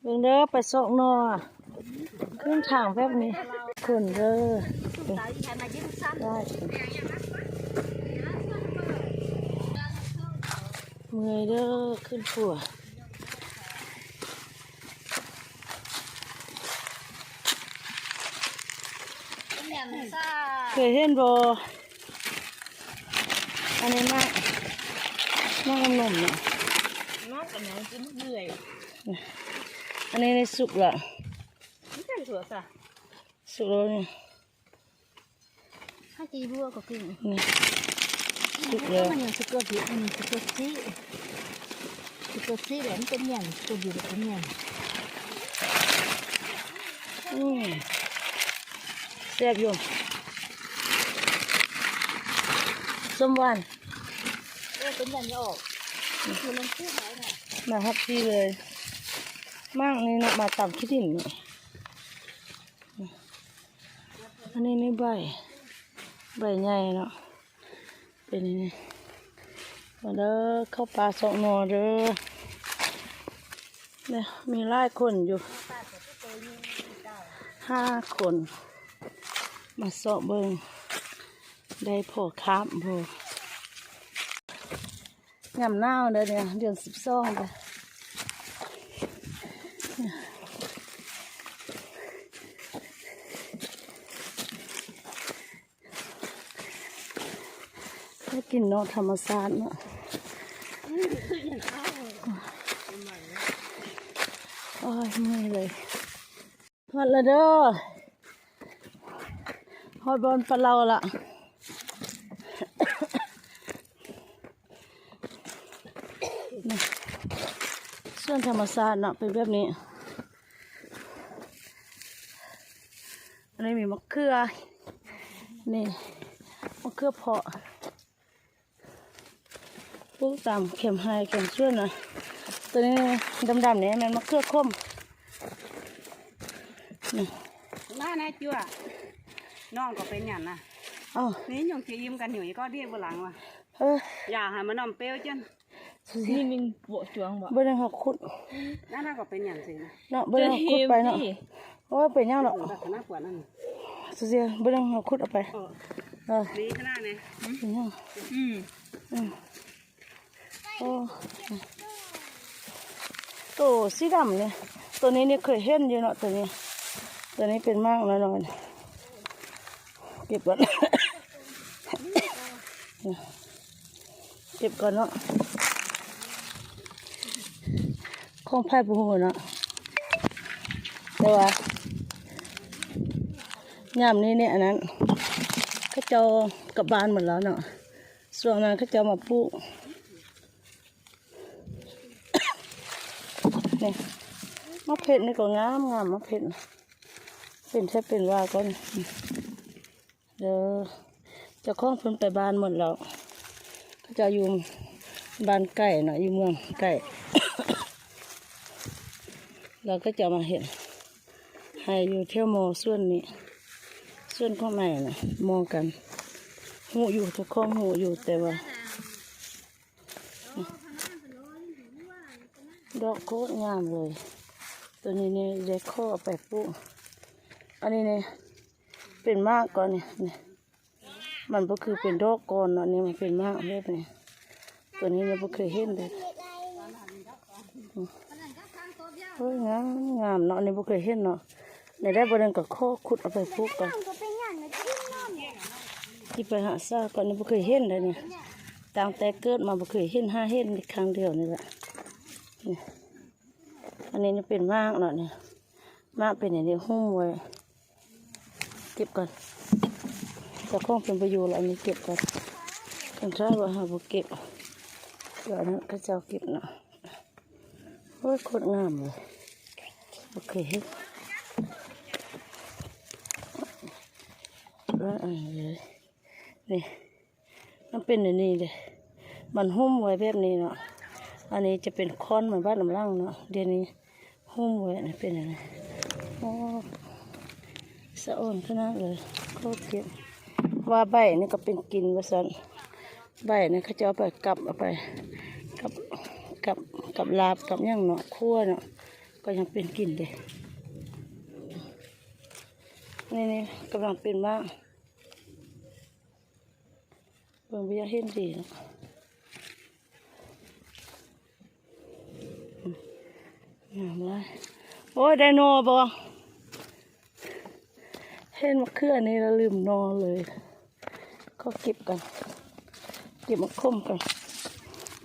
บิ่งเด้อไปซอกนอขึ้นทางแบบนี้ขึ้นเด้อได้เมื่อยเด้อขึ้นผัวเคยเห็นบ่อันนี้มากนมเนี่ยนอกกันยังกินเหนื่อยอันนี้ในสุกละไม่ใช่สุกจ้ะสุกแล้วเนี่ยถ้าจีบัวก็กินนี่สุกแล้วมันยังสุกอยู่อันนี้สุกซี่แหลมเป็นอย่างสุกอยู่เป็นอย่างแซ่บอยู่ส้มหวานเป็นอย่างจะออกคือมันพูดไหนน่ะมาฮับพี่เลยมากนี่นะมาตำขี้ดินนี่อันนี้นี่ใบใหญ่เนาะเป็นนี่มาเด้อเข้าปลาสองนอเด้อเนี่ยมีหลายคนอยู่5 คนมาสอบเบิ่งได้พอคาบพอยำหน้าเด้อเนี่ยเดือน12เด้อให้กินเนาะธรรมชาติเนาะโอ้ยเมื่อยเลยฮอดละเด้อฮอดบอลปลาเราละส่วนธรรมชาติเนาะเป็นแบบนี้อันนี้มีมะเขือนี่มะเขือเพาะปลูกตามเข็มไฮเข็มส่วนนะตัวนี้ดำๆเนี่ยมันมะเขือข้มนี่น่าแน่จั่วน้องก็เป็นอย่างน่ะนี่ยังจะยิ้มกันอยู่ก็เรียกว่าหลังว่ะอย่าหามันน้ำเปรี้ยวจังนี่มิงบวจวงบ่บ่ได้หักขุดน่าก็เป็นอย่างสินะเนาะบ่ได้หักขุดไปเนาะโอ้ยเป็นยังเนาะน่ากว่านั่นเสียบ่ได้หักขุดเอาไปดีขนาดนี้เป็นยังโอ้ตัวสีดำเนี่ยตัวนี้เนี่ยเคยเห็นอยู่เนาะตัวนี้เป็นมากแล้วเนาะเก็บก่อนเก็บก่อนเนาะของไผ่ปูเนาะแต่ว่ายามนี้เนี่ยอันนั้นเขาเจ้ากลับบ้านหมดแล้วเนาะส่วนนั้นเขาเจ้ามาปลูกเนี่ยมะเพ็ดนี่ก็งามมะเพ็ดเป็นแค่เป็นว่าก็เดี๋ยวเจ้าของเพิ่นไปบ้านหมดแล้วเขาจะอยู่บ้านไก่เนาะอยู่เมืองไก่เราก็จะมาเห็นให้อยู่เที่ยวมอส่วนนี้ส่วนข้างในนะมองกันหูอยู่ทุกข้องหูอยู่แต่ว่าดอกโคตรงามเลยตัวนี้เนี่ยเด็กข้อไปปุ๊อันนี้เนี่ยเป็นมากก่อนเนี่ยมันก็คือเป็นดอกก่อนเนาะนี่มันเป็นมากแบบนี้ตัวนี้เนี่ยไม่เคยเห็นเลยเฮ้ยงามเนาะนี่ไม่เคยเห็นเนาะในได้บริเวณกับข้อขุดเอาไปปลูกกันที่ไปหาซาก่อนนี่ไม่เคยเห็นเลยเนี่ยตั้งแต่เกิดมาไม่เคยเห็น5 เห็นในครั้งเดียวนี่แหละนี่อันนี้นี่เป็นมากเนาะเนี่ยมากเป็นอย่างนี้หุ้มไว้เก็บก่อนจะคล้องเป็นประโยชน์อันนี้เก็บก่อนกันใช่ว่าหาบุเก็บเดี๋ยวนั้นก็จะเก็บเนาะโอ้ยโคตรงามเลยโอเคแล้วอันนี้นี่มันเป็นอย่างนี้เลยมันหุ้มไว้แบบนี้เนาะอันนี้จะเป็นค้อนเหมือนบ้านลำล่างเนาะเดี๋ยวนี้หุ้มไว้เป็นอย่างนี้โอ้สะอ่อนขนาดเลยโคตรเก็บว่าใบนี่ก็เป็นกินว่าสันใบนี่เขาจะเอาไปกับลาบกับย่างเนาะคั่วเนาะ ก็ยังเป็นกลิ่นเด้นี่กำลังเป็นบ้างเบิ่งวิยาเห็นดีนะงามเลยโอ้ยไดโนบ่เห็นมะเขือนี่แล้วลืมนอนเลยก็เก็บกันเก็บมะข่มกัน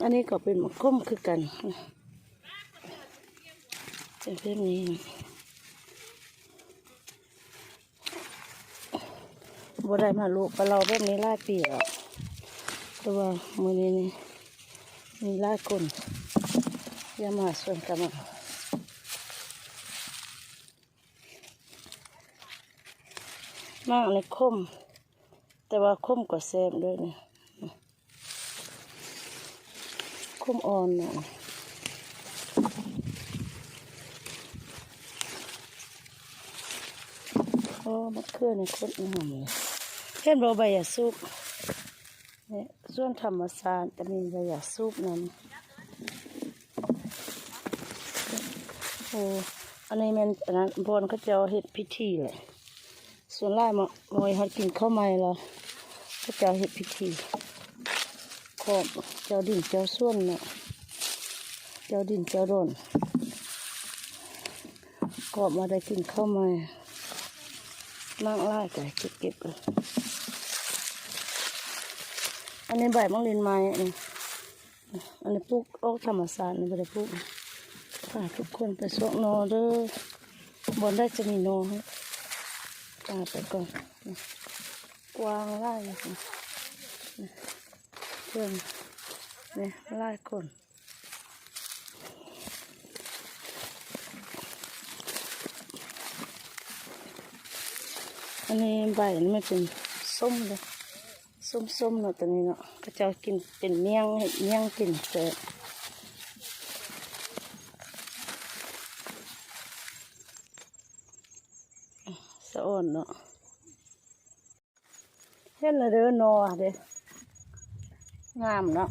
อันนี้ก็เป็นมะข่มคือกันเป็นแบบนี้บ่ได้มาลูกปลาเราแบบนี้หลายปีแล้วแต่ว่ามื้อนี้นี่มีหลายคนอย่ามาส่วนกันมากเลยคมแต่ว่าคมกว่าแซ่บด้วยนะคมอ่อนนะโอ้มะเขือในโคตรงามเลยเห็นบ่ใบยาสูบเนี่ยส่วนธรรมชาติจะมีใบยาสูบนั้นโอ้อันนี้มันอันนั้นบนเขาจะเฮ็ดพิธีเลยส่วนไล่มาโอยเขากินข้าวใหม่แล้วก็จะเฮ็ดพิธีขอบเจ้าดินเจ้าส่วนเนี่ยเจ้าดินเจ้าโดนขอบมาได้กินข้าวใหม่นั่งไล่ไก่เก็บเลยอันนี้ใบมังลินไม้อันนี้ปลูกออกธรรมศาสตร์นี่ไม่ได้ปลูกค่ะทุกคนไปสวกนอเด้อบนได้จะมีนอให้จ่าไปก่อนกวางไล่เพื่อนนี่ไล่คนอันนี้ใบนี่ไม่เป็นส้มเลยส้มเนาะตัวนี้เนาะก็จะกินเป็นเมี่ยงเห็ดเมี่ยงกินเสร็จสะอ่อนเนาะเห็นเลยเด้อนอเด้งามเนาะ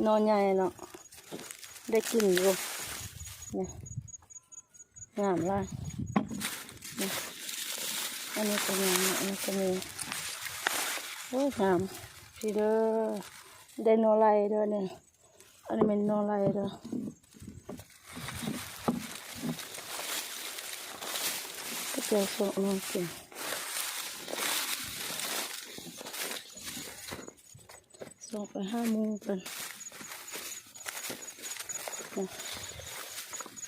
นอใหญ่เนาะได้กินอยู่เนี่ยงามเลยเนี่ยอันนี้ก็งามอันนี้ก็มีโอ้ยงามพี่เด้อได้นอไลเด้อเนี่ยอันนี้เป็นนอไลเด้อก็จะส่งน้องกินส่งไป5 โมงกัน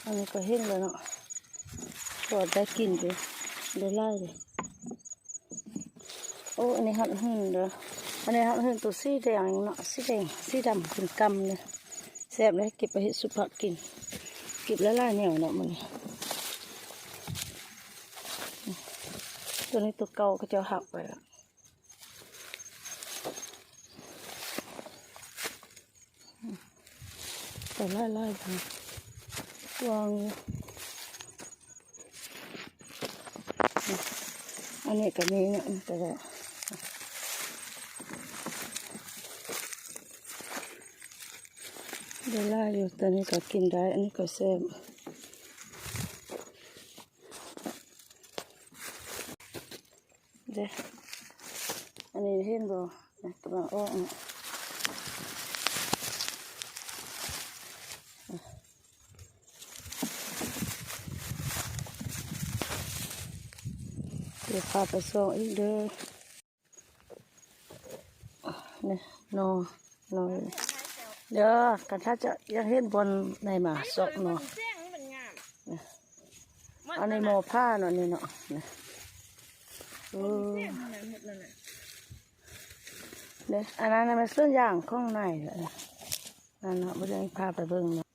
อันนี้ก็เห็นแล้วเนาะก็ได้กินเลยได้ไล่เลยโอ้อันนี้หัดหื่นเด้ออันนี้หัดหื่นตัวสีแดงเนาะสีแดงสีดำเป็นกำเลยแซ่บเลยเก็บไปเห็ดสุผักกินเก็บแล้วไล่เหนียวเนาะมันตัวนี้ตัวเก่าก็จะหักไปแล้วแต่ไล่ไปวางอันนี้ก็มีเนี่ยแต่ละได้ไล่อยู่ตอนนี้ก็กินได้อันนี้ก็แซ่บเด้อันนี้เห็นบ่กำลังออกเดี๋ยวพาไปส่งอีกเด้อเนี่ยนอเดี๋ยวกันถ้าจะยังเห็นบนในหมาสกนออันนี้โมผ้าเนาะนี่เนาะเนี่ยอันนั้นมันส่วนอย่างข้างในเลยนั่นเนาะไม่ได้พาไปเบิ่งเนาะ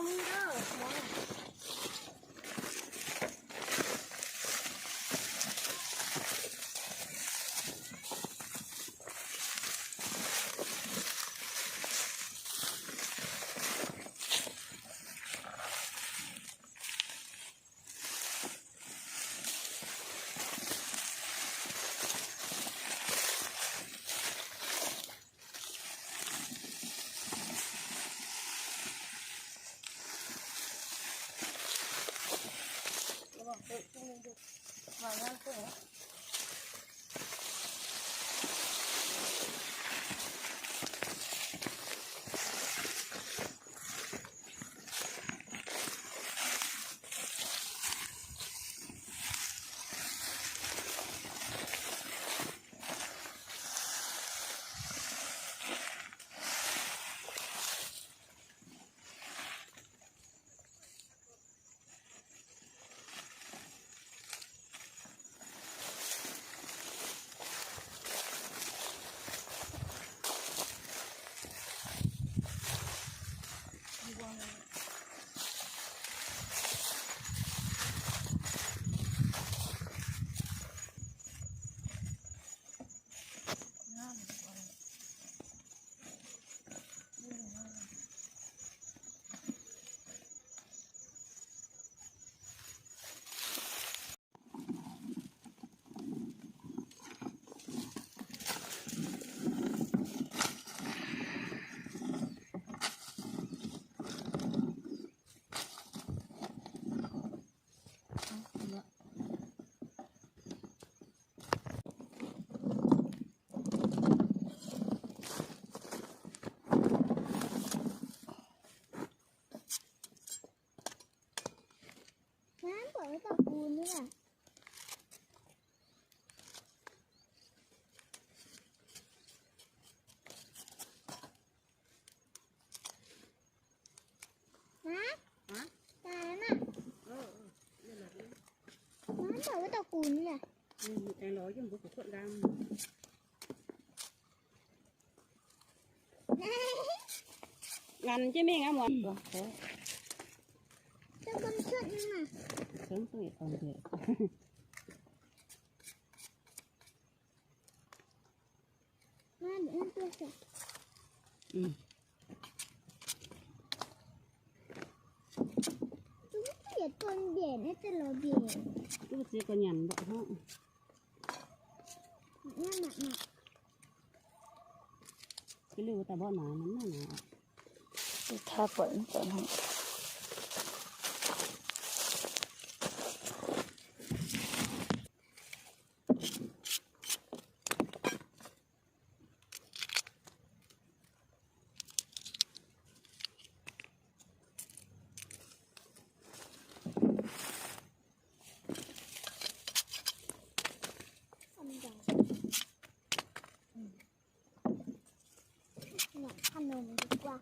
มีเด้อหัว น้ำเปิดไว้ตะปูนี่แหละนะตายแล้วน่ะน้ำเปิดไว้ตะปูนี่แหละ em nói cho một cái cuộn gam งันใช่ไหมงั้นหมด จะคนเชือกนั่นน่ะ sớm tuổi còn được น้ำเดี๋ยวตัวเสร็จจุ๊บเปียกตัวเบียดให้แต่เราเบียด cái gì còn nhằn vậy không นั่นน่ะน่ะ cái lưu ta bỏ nó nè ถ้าปล่อยมันก่อนให้ ทำอย่างเนี่ยขนมดีกว่า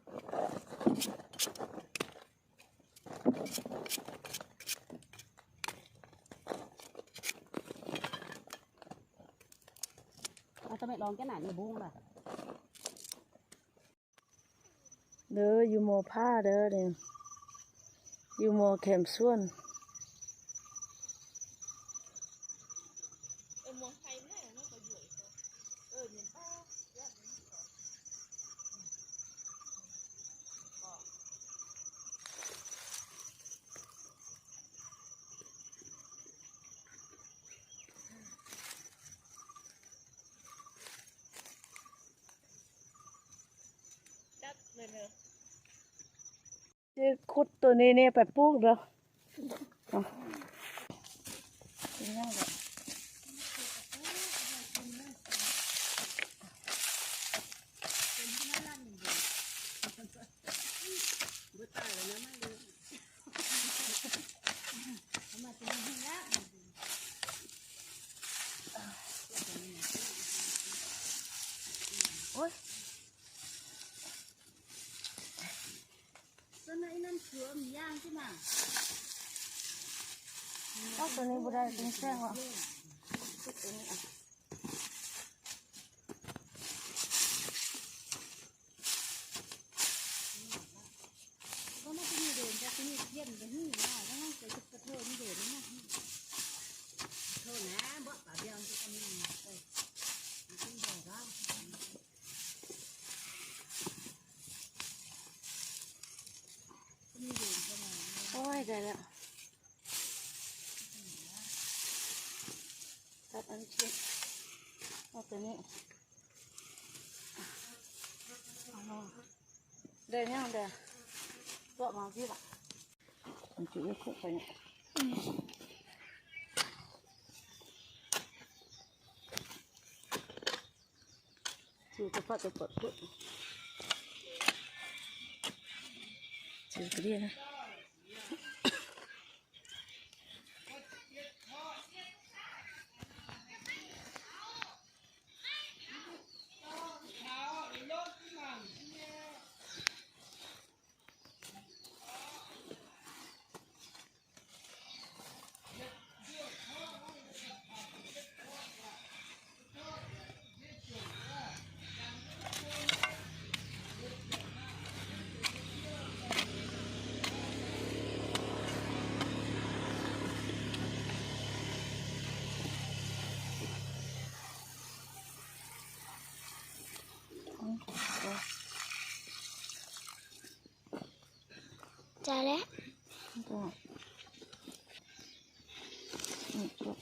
tao mẹ đón cái này thì buông là เด้ออยู่หมอผ้าเด้อเนี่ยอยู่หมอแขมส่วน จะขุดตัวนี้เนี่ยไปปลูกเด้อเอาเป็นยังไงโอ๊ย cái này năm xưa mình giang chứ mà เอาตัวนี้บ่ได้เป็นแซงว่ะ có mấy cái như ได้แล้วตัดอันชิ้นเอาตัวนี้ได้ยังเด้อตัวมาพี่ละมันจุยคุกไปเนี่ยจุยจะพัดจะปดพุดจุยก็ดีนะจ่ายแล้ว ก็